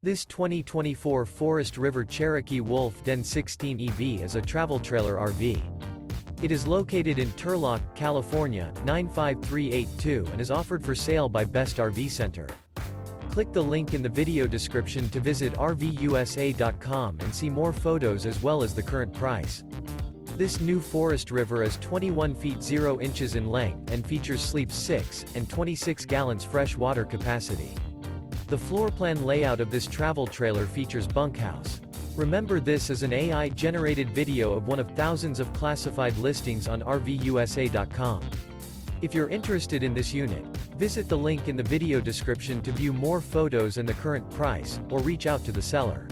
This 2024 Forest River Cherokee Wolf Den 16 EV is a travel trailer RV. It is located in Turlock, California, 95382 and is offered for sale by Best RV Center. Click the link in the video description to visit RVUSA.com and see more photos as well as the current price. This new Forest River is 21 feet 0 inches in length and features sleeps 6 and 26 gallons fresh water capacity. The floor plan layout of this travel trailer features bunkhouse. Remember, this is an AI-generated video of one of thousands of classified listings on RVUSA.com. If you're interested in this unit, visit the link in the video description to view more photos and the current price, or reach out to the seller.